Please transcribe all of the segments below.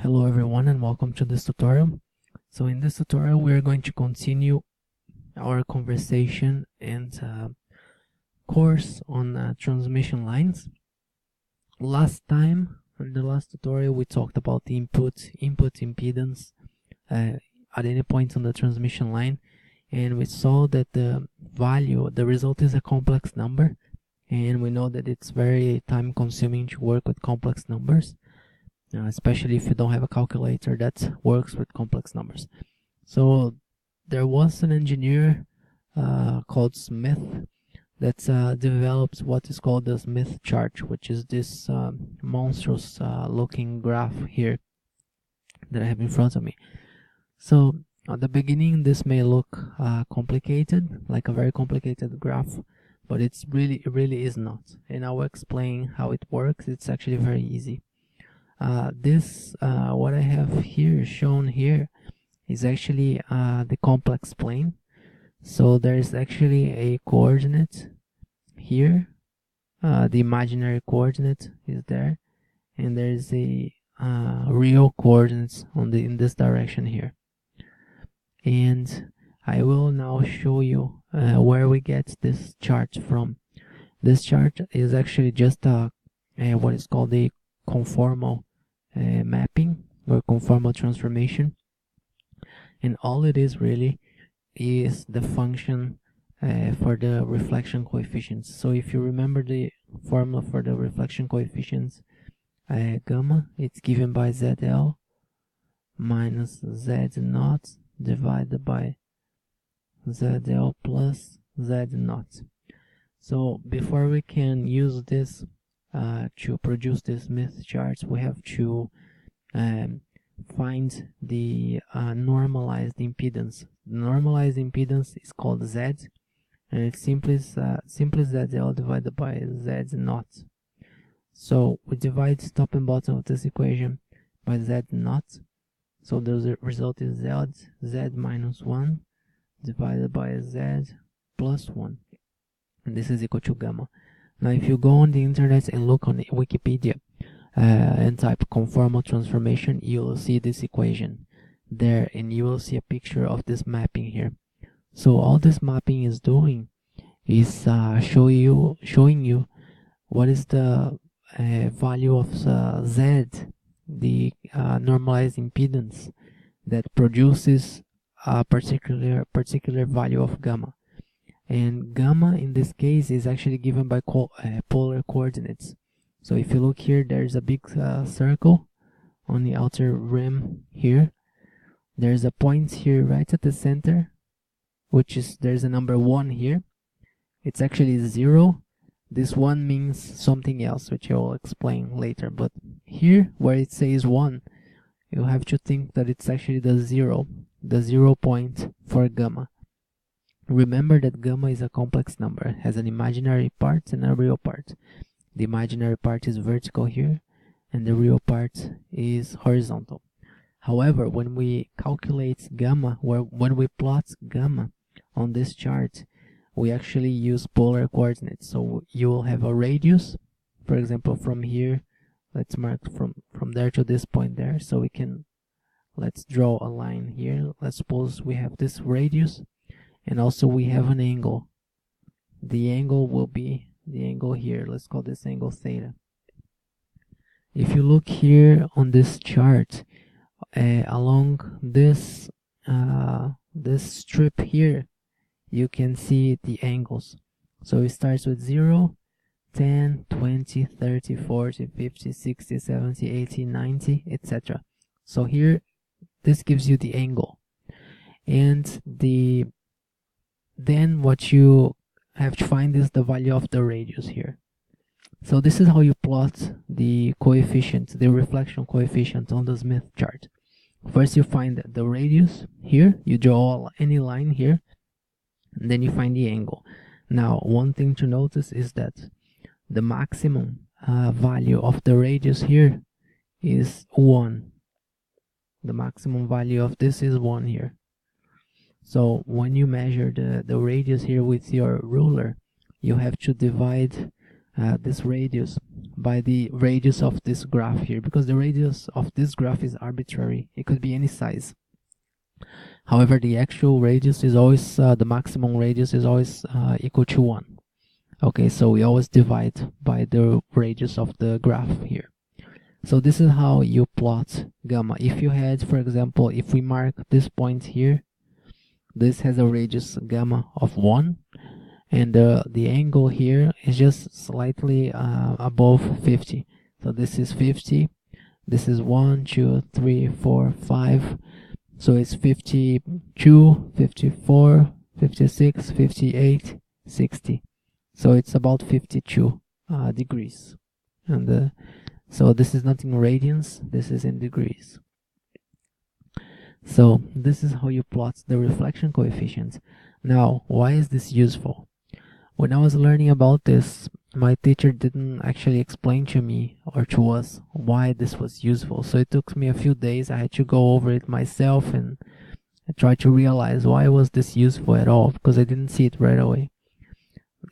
Hello everyone and welcome to this tutorial. So in this tutorial we are going to continue our conversation and course on transmission lines. Last time, in the last tutorial, we talked about the input impedance at any point on the transmission line, and we saw that the result is a complex number, and we know that it's very time consuming to work with complex numbers. Especially if you don't have a calculator that works with complex numbers. So there was an engineer called Smith that developed what is called the Smith chart, which is this monstrous looking graph here that I have in front of me. So at the beginning this may look complicated, like a very complicated graph, but it really is not, and I will explain how it works. It's actually very easy. What I have here shown here is actually the complex plane. So there is actually a coordinate here, the imaginary coordinate is there, and there is a real coordinates in this direction here. And I will now show you where we get this chart from. This chart is actually just what is called a conformal mapping or conformal transformation, and all it is really is the function for the reflection coefficients. So if you remember the formula for the reflection coefficients, gamma, it's given by ZL minus Z naught divided by ZL plus Z naught. So before we can use this to produce this Smith charts, we have to find the normalized impedance. The normalized impedance is called Z, and it's simply ZL divided by Z naught. So we divide top and bottom of this equation by Z naught. So the result is Z minus 1 divided by Z plus 1, and this is equal to gamma. Now if you go on the internet and look on Wikipedia and type conformal transformation, you will see this equation there, and you will see a picture of this mapping here. So all this mapping is doing is showing you what is the value of Z, the normalized impedance that produces a particular value of gamma. And gamma in this case is actually given by polar coordinates. So if you look here, there's a big circle on the outer rim here. There's a point here right at the center, which is, there's a number 1 here. It's actually 0. This 1 means something else, which I will explain later. But here, where it says 1, you have to think that it's actually the 0 point for gamma. Remember that gamma is a complex number, has an imaginary part and a real part. The imaginary part is vertical here, and the real part is horizontal. However, when we calculate gamma, when we plot gamma on this chart, we actually use polar coordinates. So you will have a radius, for example, from here, let's mark from there to this point there. So let's draw a line here. Let's suppose we have this radius, and also we have an angle. The angle will be the angle here. Let's call this angle theta. If you look here on this chart, along this this strip here, you can see the angles. So it starts with 0, 10, 20, 30, 40, 50, 60, 70, 80, 90, etc. So here, this gives you the angle. And then what you have to find is the value of the radius here. So this is how you plot the coefficient, the reflection coefficient on the Smith chart. First you find the radius here, you draw any line here, and then you find the angle. Now one thing to notice is that the maximum value of the radius here is 1. The maximum value of this is 1 here. So when you measure the radius here with your ruler, you have to divide this radius by the radius of this graph here, because the radius of this graph is arbitrary. It could be any size. However, the actual radius is always, the maximum radius is always equal to 1. Okay, so we always divide by the radius of the graph here. So this is how you plot gamma. If you had, for example, if we mark this point here, this has a radius gamma of 1, and the angle here is just slightly above 50. So this is 50, this is 1, 2, 3, 4, 5. So it's 52, 54, 56, 58, 60. So it's about 52 degrees. And so this is not in radians, this is in degrees. So this is how you plot the reflection coefficient. Now, why is this useful? When I was learning about this, my teacher didn't actually explain to me or to us why this was useful. So it took me a few days. I had to go over it myself and try to realize why was this useful at all, because I didn't see it right away.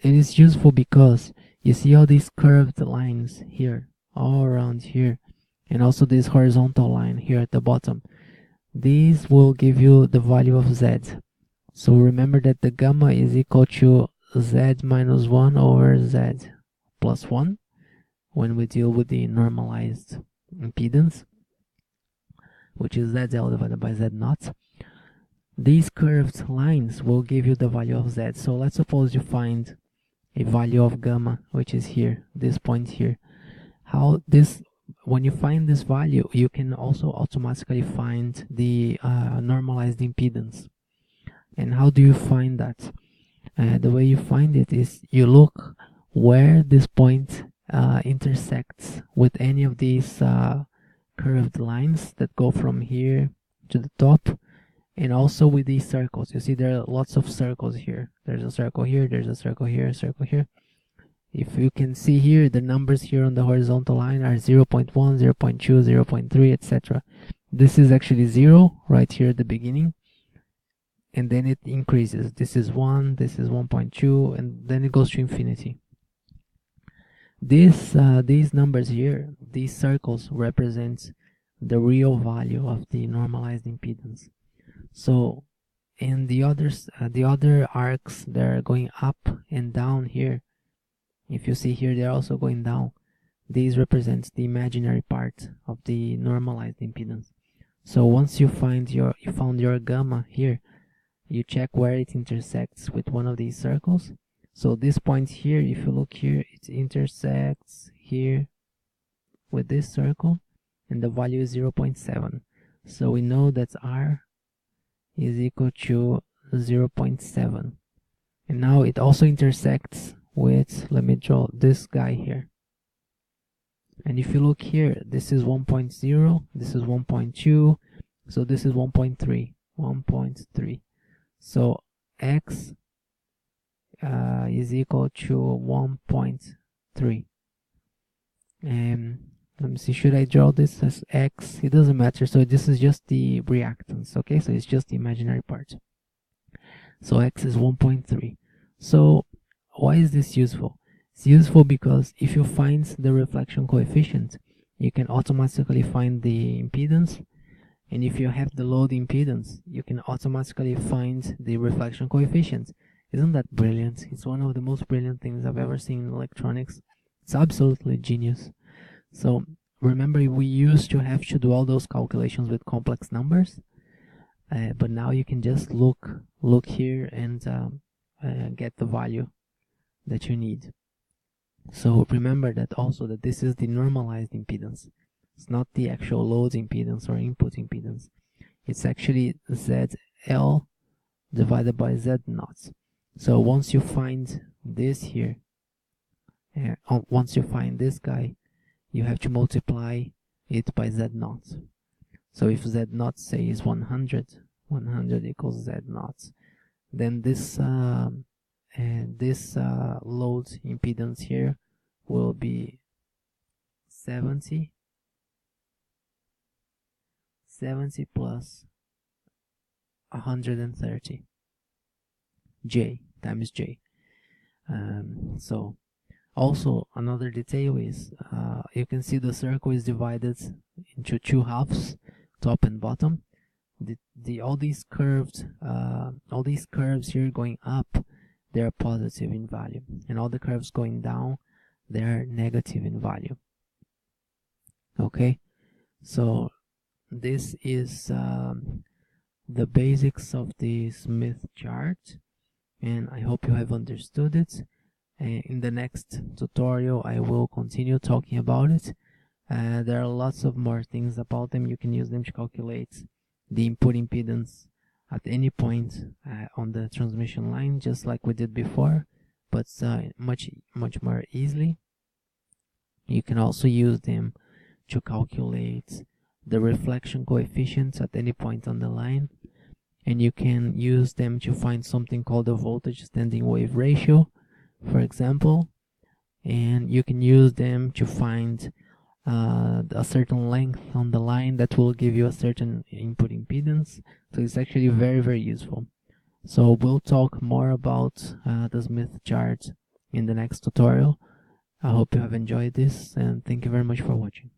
It is useful because you see all these curved lines here, all around here, and also this horizontal line here at the bottom. These will give you the value of z. So remember that the gamma is equal to z minus 1 over z plus 1 when we deal with the normalized impedance, which is zl divided by z naught. These curved lines will give you the value of z. So let's suppose you find a value of gamma, which is here, this point here. When you find this value, you can also automatically find the normalized impedance. And how do you find that? The way you find it is you look where this point intersects with any of these curved lines that go from here to the top, and also with these circles. You see there are lots of circles here. There's a circle here, there's a circle here, a circle here. If you can see here, the numbers here on the horizontal line are 0.1, 0.2, 0.3, etc. This is actually 0 right here at the beginning, and then it increases. This is 1, this is 1.2, and then it goes to infinity. These numbers here, these circles, represent the real value of the normalized impedance. So, and the other arcs, they're going up and down here. If you see here, they're also going down. These represent the imaginary part of the normalized impedance. So once you found your gamma here, you check where it intersects with one of these circles. So this point here, if you look here, it intersects here with this circle, and the value is 0.7. So we know that R is equal to 0.7. And now it also intersects with, let me draw this guy here. And if you look here, this is 1.0, this is 1.2, so this is 1.3, 1.3. So x is equal to 1.3. And let me see, should I draw this as x? It doesn't matter, so this is just the reactance, okay? So it's just the imaginary part. So x is 1.3. So why is this useful? It's useful because if you find the reflection coefficient, you can automatically find the impedance. And if you have the load impedance, you can automatically find the reflection coefficient. Isn't that brilliant? It's one of the most brilliant things I've ever seen in electronics. It's absolutely genius. So remember, we used to have to do all those calculations with complex numbers, but now you can just look here and get the value that you need. So remember that also that this is the normalized impedance. It's not the actual load impedance or input impedance. It's actually ZL divided by Z naught. So once you find this here, once you find this guy, you have to multiply it by Z naught. So if Z naught, say, is 100, 100 equals Z naught, then this load impedance here will be 70 plus 130 J times J. So Also, another detail is you can see the circle is divided into two halves, top and bottom. All these curves here going up, they're positive in value, and all the curves going down, they're negative in value. Okay, so this is the basics of the Smith chart, and I hope you have understood it. In the next tutorial I will continue talking about it. There are lots of more things about them. You can use them to calculate the input impedance at any point on the transmission line, just like we did before, but much more easily. You can also use them to calculate the reflection coefficient at any point on the line, and you can use them to find something called the voltage standing wave ratio, for example, and you can use them to find a certain length on the line that will give you a certain input impedance. So it's actually very useful. So we'll talk more about the Smith chart in the next tutorial. I hope you have enjoyed this, and thank you very much for watching.